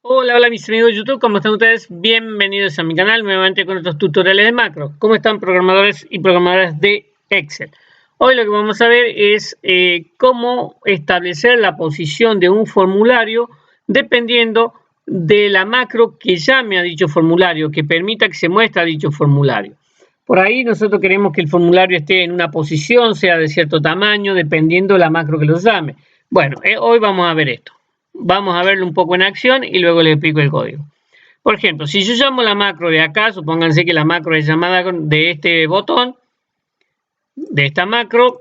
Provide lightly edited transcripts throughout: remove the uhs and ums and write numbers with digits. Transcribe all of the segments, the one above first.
Hola, hola mis amigos de YouTube, ¿cómo están ustedes? Bienvenidos a mi canal, nuevamente con estos tutoriales de macro. ¿Cómo están programadores y programadoras de Excel? Hoy lo que vamos a ver es cómo establecer la posición de un formulario dependiendo de la macro que llame a dicho formulario, que permita que se muestre a dicho formulario. Por ahí nosotros queremos que el formulario esté en una posición, sea de cierto tamaño, dependiendo de la macro que lo llame. Bueno, hoy vamos a ver esto. Vamos a verlo un poco en acción y luego les explico el código. Por ejemplo, si yo llamo la macro de acá, supónganse que la macro es llamada de este botón, de esta macro,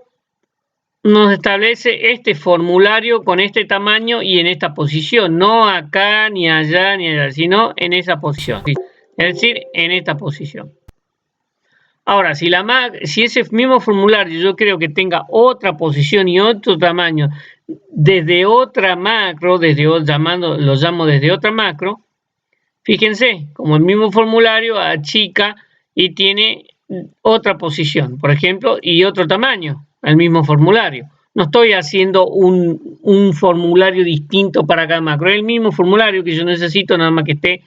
nos establece este formulario con este tamaño y en esta posición, no acá, ni allá, sino en esa posición, es decir, en esta posición. Ahora, si ese mismo formulario yo creo que tenga otra posición y otro tamaño desde otra macro, lo llamo desde otra macro, fíjense, como el mismo formulario achica y tiene otra posición, por ejemplo, y otro tamaño, el mismo formulario. No estoy haciendo un formulario distinto para cada macro, es el mismo formulario que yo necesito, nada más que esté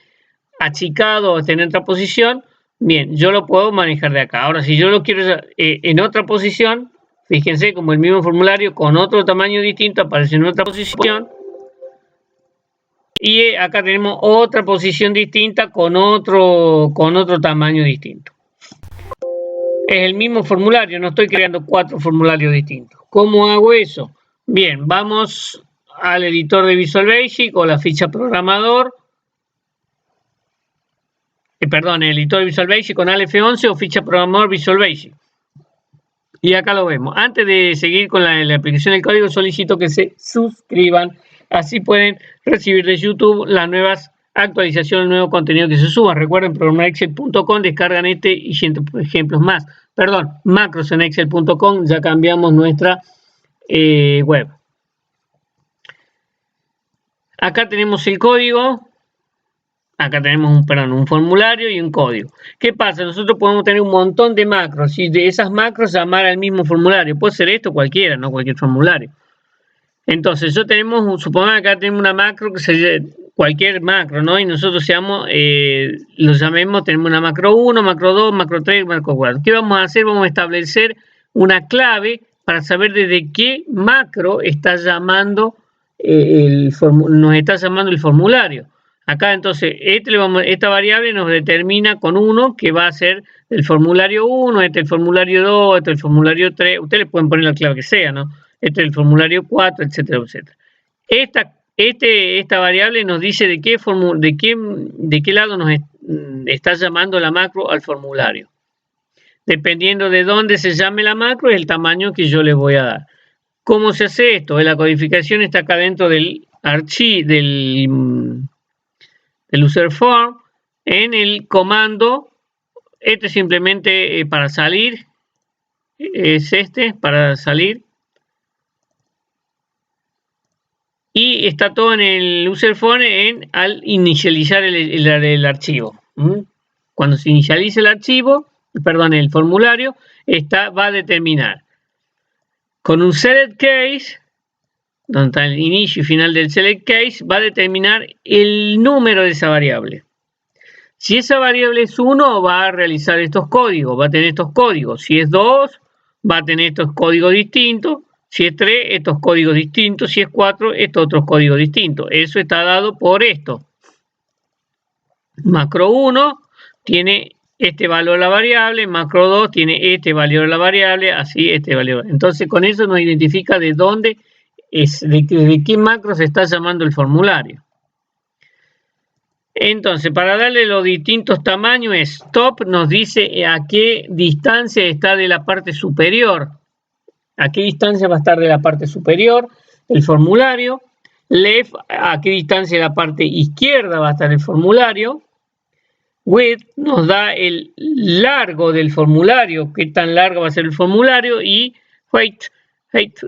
achicado o esté en otra posición. Bien, yo lo puedo manejar de acá. Ahora, si yo lo quiero en otra posición, fíjense como el mismo formulario con otro tamaño distinto aparece en otra posición. Y acá tenemos otra posición distinta con otro tamaño distinto. Es el mismo formulario, no estoy creando 4 formularios distintos. ¿Cómo hago eso? Bien, vamos al editor de Visual Basic o la ficha programador. El editor de Visual Basic con F11 o ficha programador Visual Basic. Y acá lo vemos. Antes de seguir con la aplicación del código, solicito que se suscriban. Así pueden recibir de YouTube las nuevas actualizaciones, el nuevo contenido que se suba. Recuerden, programarexcel.com, descargan este y cientos de ejemplos más. Macros en excel.com, ya cambiamos nuestra web. Acá tenemos el código. Acá tenemos un formulario y un código. ¿Qué pasa? Nosotros podemos tener un montón de macros y de esas macros llamar al mismo formulario. Puede ser esto cualquiera, no cualquier formulario. Entonces, supongamos que acá tenemos una macro que se cualquier macro, ¿no? Y nosotros lo llamemos, tenemos una macro 1, macro 2, macro 3, macro 4. ¿Qué vamos a hacer? Vamos a establecer una clave para saber desde qué macro está llamando nos está llamando el formulario. Acá entonces, esta variable nos determina con 1 que va a ser el formulario 1, el formulario 2, el formulario 3. Ustedes le pueden poner la clave que sea, ¿no? Es el formulario 4, etcétera, etcétera. Esta variable nos dice de qué lado nos está llamando la macro al formulario. Dependiendo de dónde se llame la macro, es el tamaño que yo le voy a dar. ¿Cómo se hace esto? La codificación está acá dentro del archivo del user form, en el comando. Simplemente para salir, es para salir. Y está todo en el user form al inicializar el archivo. Cuando se inicializa el formulario, va a determinar con un select case, donde está el inicio y final del select case, va a determinar el número de esa variable. Si esa variable es 1, va a realizar estos códigos, va a tener estos códigos. Si es 2, va a tener estos códigos distintos. Si es 3, estos códigos distintos. Si es 4, estos otros códigos distintos. Eso está dado por esto. Macro 1 tiene este valor de la variable, macro 2 tiene este valor de la variable, así este valor. Entonces con eso nos identifica de dónde de qué macro se está llamando el formulario. Entonces, para darle los distintos tamaños, stop nos dice a qué distancia está de la parte superior. A qué distancia va a estar de la parte superior el formulario. Left, a qué distancia de la parte izquierda va a estar el formulario. Width nos da el largo del formulario, qué tan largo va a ser el formulario. Y height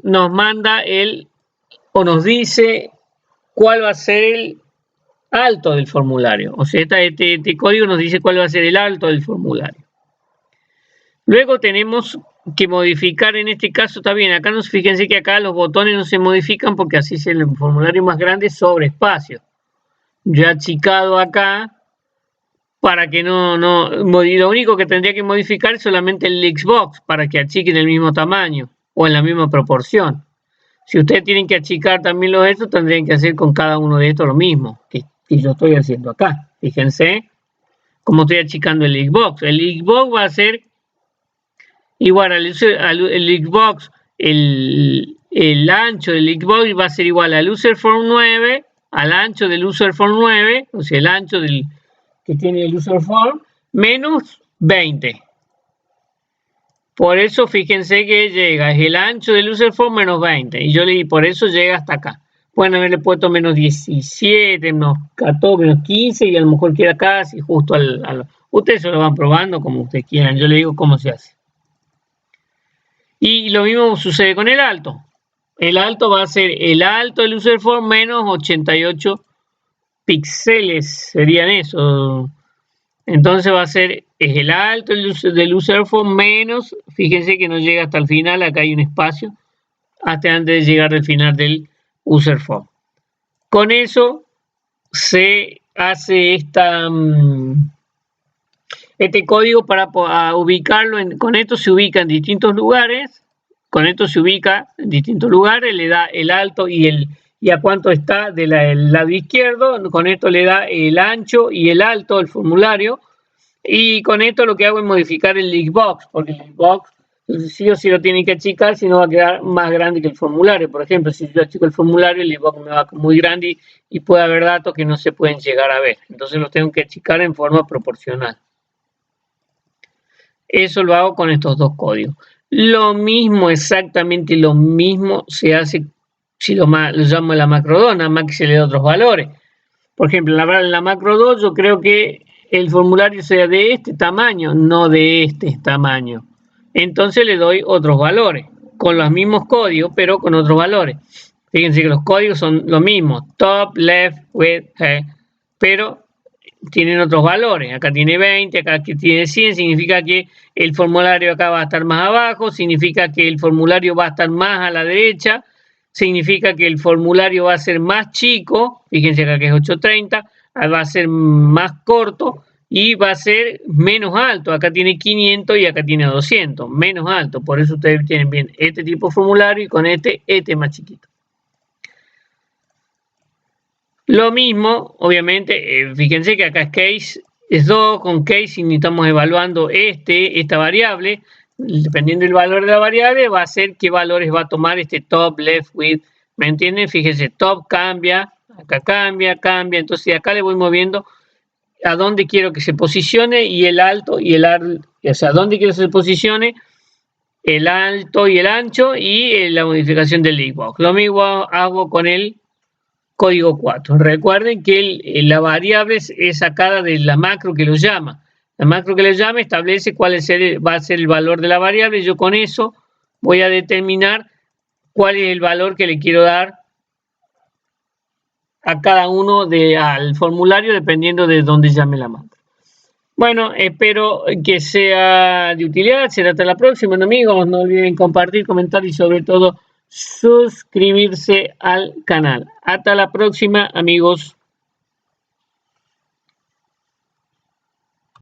nos manda nos dice cuál va a ser el alto del formulario. O sea, este código nos dice cuál va a ser el alto del formulario. Luego tenemos que modificar, en este caso está bien, acá fíjense que acá los botones no se modifican porque así es el formulario más grande sobre espacio. yo he achicado acá para que lo único que tendría que modificar es solamente el Xbox para que achiquen el mismo tamaño o en la misma proporción. Si ustedes tienen que achicar también los estos, tendrían que hacer con cada uno de estos lo mismo que yo estoy haciendo acá. Fíjense cómo estoy achicando el Xbox. El Xbox va a ser igual al Xbox, el ancho del Xbox va a ser igual al Userform 9, al ancho del Userform 9, o sea, el ancho que tiene el Userform, menos 20. Por eso fíjense que llega, es el ancho del Userform menos 20, y yo le di, por eso llega hasta acá. Pueden haberle puesto menos 17, menos 14, menos 15, y a lo mejor queda casi justo ustedes se lo van probando como ustedes quieran, yo le digo cómo se hace. Y lo mismo sucede con el alto. El alto va a ser el alto del Userform menos 88 píxeles, serían eso. Entonces va a ser el alto del Userform menos, fíjense que no llega hasta el final, acá hay un espacio, hasta antes de llegar al final del Userform. Con eso se hace este código para ubicarlo, con esto se ubica en distintos lugares, le da el alto y a cuánto está del lado izquierdo, con esto le da el ancho y el alto del formulario, y con esto lo que hago es modificar el Xbox, porque el Xbox sí o sí lo tienen que achicar, si no va a quedar más grande que el formulario. Por ejemplo, si yo achico el formulario, el Xbox me va muy grande y puede haber datos que no se pueden llegar a ver, entonces los tengo que achicar en forma proporcional. Eso lo hago con estos dos códigos. Lo mismo, exactamente lo mismo se hace si lo llamo la macro 2, nada más que se le da otros valores. Por ejemplo, en la macro 2 yo creo que el formulario sea de este tamaño, no de este tamaño. Entonces le doy otros valores, con los mismos códigos, pero con otros valores. Fíjense que los códigos son lo mismo, top, left, width, pero tienen otros valores. Acá tiene 20, acá tiene 100, significa que el formulario acá va a estar más abajo, significa que el formulario va a estar más a la derecha, significa que el formulario va a ser más chico, fíjense acá que es 830, va a ser más corto y va a ser menos alto. Acá tiene 500 y acá tiene 200, menos alto. Por eso ustedes tienen bien este tipo de formulario y con este más chiquito. Lo mismo, obviamente, fíjense que acá es case, es 2, con case y estamos evaluando esta variable. Dependiendo del valor de la variable, va a ser qué valores va a tomar este top, left, width. ¿Me entienden? Fíjense, top cambia, acá cambia, entonces acá le voy moviendo a dónde quiero que se posicione y el alto y o sea, dónde quiero que se posicione el alto y el ancho y la modificación del Xbox. Lo mismo hago con el código 4. Recuerden que la variable es sacada de la macro que lo llama. La macro que lo llama establece cuál va a ser el valor de la variable. Yo con eso voy a determinar cuál es el valor que le quiero dar a cada uno al formulario dependiendo de dónde llame la macro. Bueno, espero que sea de utilidad. Será hasta la próxima, amigos. No olviden compartir, comentar y sobre todo suscribirse al canal. Hasta la próxima, amigos.